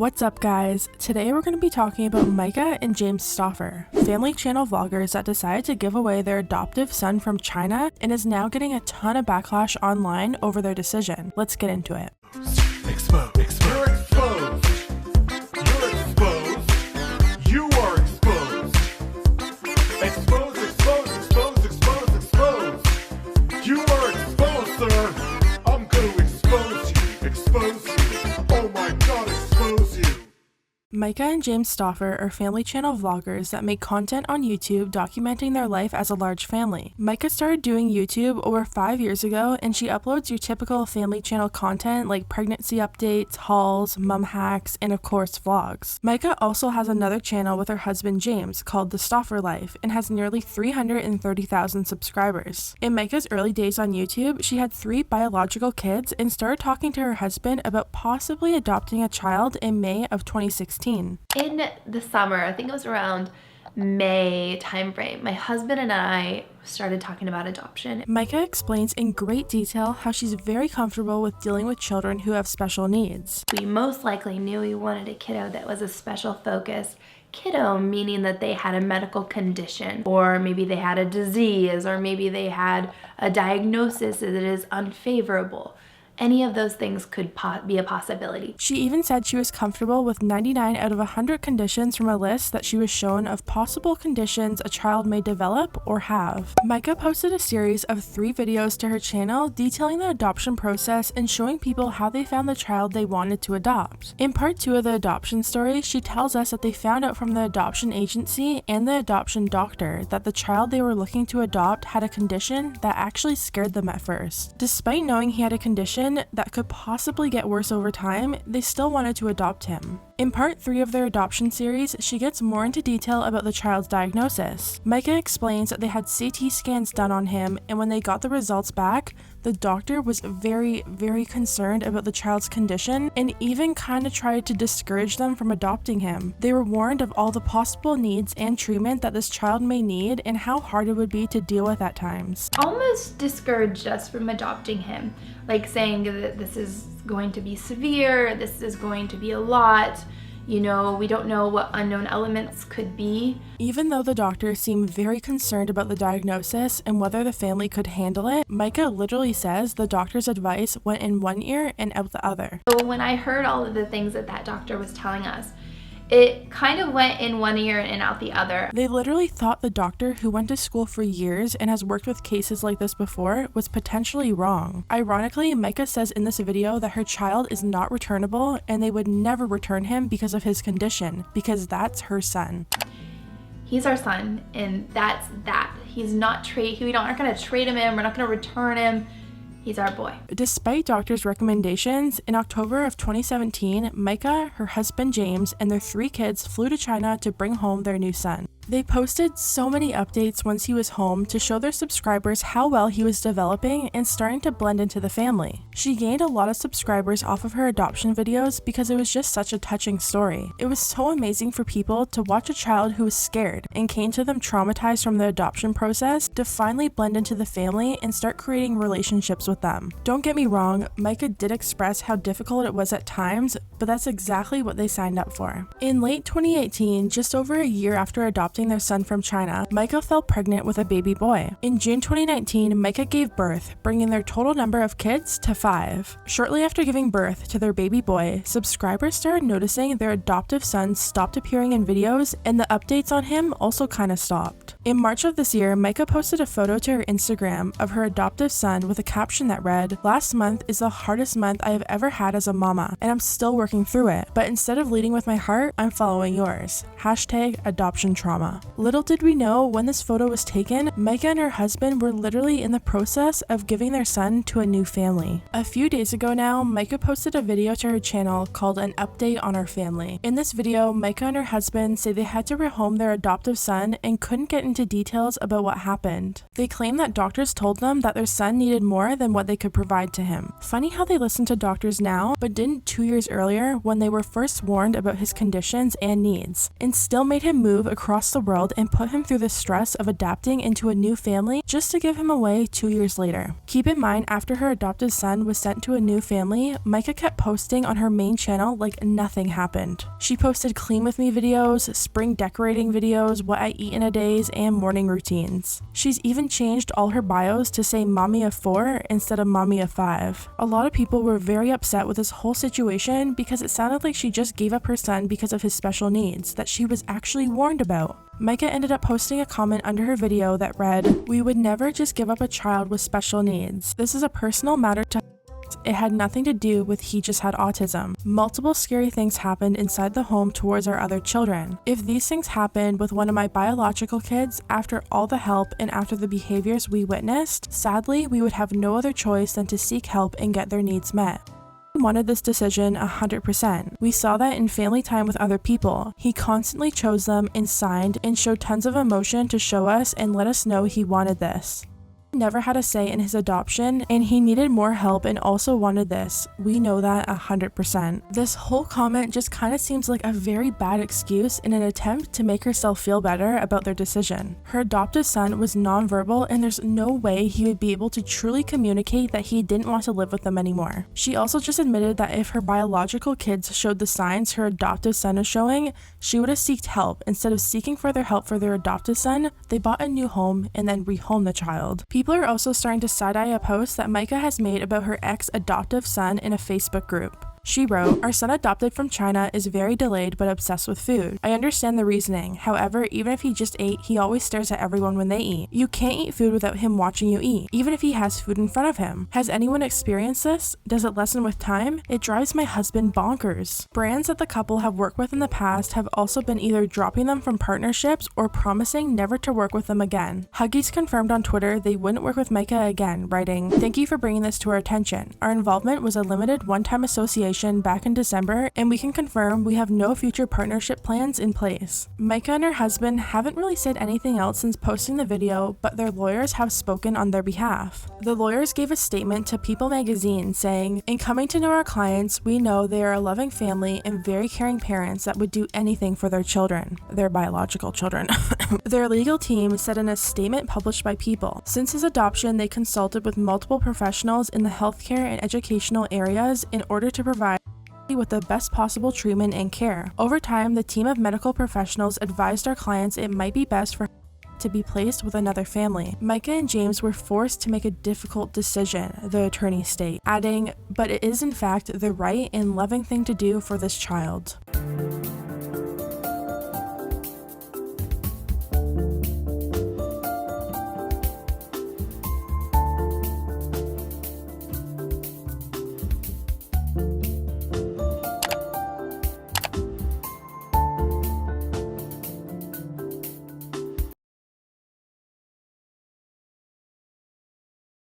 What's up guys? Today we're going to be talking about Myka and James Stauffer, family channel vloggers that decided to give away their adoptive son from China and is now getting a ton of backlash online over their decision. Let's get into it. Exposed. You're exposed. You're exposed. You are exposed. Exposed, exposed, exposed, exposed, exposed. You are exposed, sir. I'm going to expose you. Expose you. Oh my God, expose you. Myka and James Stauffer are family channel vloggers that make content on YouTube documenting their life as a large family. Myka started doing YouTube over 5 years ago, and she uploads your typical family channel content like pregnancy updates, hauls, mum hacks, and of course vlogs. Myka also has another channel with her husband James called The Stauffer Life and has nearly 330,000 subscribers. In Myka's early days on YouTube, she had 3 biological kids and started talking to her husband about possibly adopting a child in May of 2016. In the summer, I think it was around May timeframe, my husband and I started talking about adoption. Myka explains in great detail how she's very comfortable with dealing with children who have special needs. We most likely knew we wanted a kiddo that was a special focus kiddo, meaning that they had a medical condition, or maybe they had a disease, or maybe they had a diagnosis that is unfavorable. Any of those things could be a possibility. She even said she was comfortable with 99 out of 100 conditions from a list that she was shown of possible conditions a child may develop or have. Myka posted a series of 3 videos to her channel detailing the adoption process and showing people how they found the child they wanted to adopt. In part 2 of the adoption story, she tells us that they found out from the adoption agency and the adoption doctor that the child they were looking to adopt had a condition that actually scared them at first. Despite knowing he had a condition that could possibly get worse over time, they still wanted to adopt him. In part 3 of their adoption series, she gets more into detail about the child's diagnosis. Myka explains that they had CT scans done on him, and when they got the results back, the doctor was very concerned about the child's condition and even kind of tried to discourage them from adopting him. They were warned of all the possible needs and treatment that this child may need and how hard it would be to deal with at times. Almost discouraged us from adopting him, like saying that this is going to be severe, this is going to be a lot. You know, we don't know what unknown elements could be. Even though the doctor seemed very concerned about the diagnosis and whether the family could handle it, Myka literally says the doctor's advice went in one ear and out the other. So when I heard all of the things that doctor was telling us, it kind of went in one ear and out the other. They literally thought the doctor, who went to school for years and has worked with cases like this before, was potentially wrong. Ironically, Myka says in this video that her child is not returnable and they would never return him because of his condition, because that's her son. He's our son, and that's that. He's not we aren't going to trade him in, we're not going to return him. He's our boy. Despite doctors' recommendations, in October of 2017, Myka, her husband James, and their 3 kids flew to China to bring home their new son. They posted so many updates once he was home to show their subscribers how well he was developing and starting to blend into the family. She gained a lot of subscribers off of her adoption videos because it was just such a touching story. It was so amazing for people to watch a child who was scared and came to them traumatized from the adoption process to finally blend into the family and start creating relationships with them. Don't get me wrong, Myka did express how difficult it was at times, but that's exactly what they signed up for. In late 2018, just over a year after adopting their son from China, Myka fell pregnant with a baby boy. In June 2019, Myka gave birth, bringing their total number of kids to 5. Shortly after giving birth to their baby boy, subscribers started noticing their adoptive son stopped appearing in videos, and the updates on him also kind of stopped. In March of this year, Myka posted a photo to her Instagram of her adoptive son with a caption that read, "Last month is the hardest month I have ever had as a mama, and I'm still working through it, but instead of leading with my heart, I'm following yours. #AdoptionTrauma." Little did we know when this photo was taken, Myka and her husband were literally in the process of giving their son to a new family. A few days ago now, Myka posted a video to her channel called An Update on Our Family. In this video, Myka and her husband say they had to rehome their adoptive son and couldn't get into details about what happened. They claim that doctors told them that their son needed more than what they could provide to him. Funny how they listen to doctors now, but didn't 2 years earlier when they were first warned about his conditions and needs, and still made him move across the world and put him through the stress of adapting into a new family just to give him away 2 years later. Keep in mind, after her adopted son was sent to a new family, Myka kept posting on her main channel like nothing happened. She posted clean with me videos, spring decorating videos, what I eat in a days, and morning routines. She's even changed all her bios to say mommy of 4 instead of mommy of 5. A lot of people were very upset with this whole situation because it sounded like she just gave up her son because of his special needs that she was actually warned about. Myka ended up posting a comment under her video that read, "We would never just give up a child with special needs. This is a personal matter to It had nothing to do with he just had autism. Multiple scary things happened inside the home towards our other children. If these things happened with one of my biological kids, after all the help and after the behaviors we witnessed, sadly, we would have no other choice than to seek help and get their needs met." He wanted this decision 100%. We saw that in family time with other people. He constantly chose them and signed and showed tons of emotion to show us and let us know he wanted this. He never had a say in his adoption, and he needed more help and also wanted this. We know that 100%. This whole comment just kind of seems like a very bad excuse in an attempt to make herself feel better about their decision. Her adopted son was nonverbal, and there's no way he would be able to truly communicate that he didn't want to live with them anymore. She also just admitted that if her biological kids showed the signs her adopted son is showing, she would have sought help. Instead of seeking further help for their adopted son, they bought a new home and then rehomed the child. People are also starting to side-eye a post that Myka has made about her ex-adoptive son in a Facebook group. She wrote, "Our son adopted from China is very delayed but obsessed with food. I understand the reasoning. However, even if he just ate, he always stares at everyone when they eat. You can't eat food without him watching you eat, even if he has food in front of him. Has anyone experienced this? Does it lessen with time? It drives my husband bonkers." Brands that the couple have worked with in the past have also been either dropping them from partnerships or promising never to work with them again. Huggies confirmed on Twitter they wouldn't work with Myka again, writing, "Thank you for bringing this to our attention. Our involvement was a limited one-time association back in December, and we can confirm we have no future partnership plans in place." Myka and her husband haven't really said anything else since posting the video, but their lawyers have spoken on their behalf. The lawyers gave a statement to People magazine saying, "In coming to know our clients, we know they are a loving family and very caring parents that would do anything for their children," their biological children. Their legal team said in a statement published by People, "Since his adoption, they consulted with multiple professionals in the healthcare and educational areas in order to provide with the best possible treatment and care. Over time, the team of medical professionals advised our clients it might be best for to be placed with another family. Myka and James were forced to make a difficult decision," the attorney state, adding, "But it is in fact the right and loving thing to do for this child."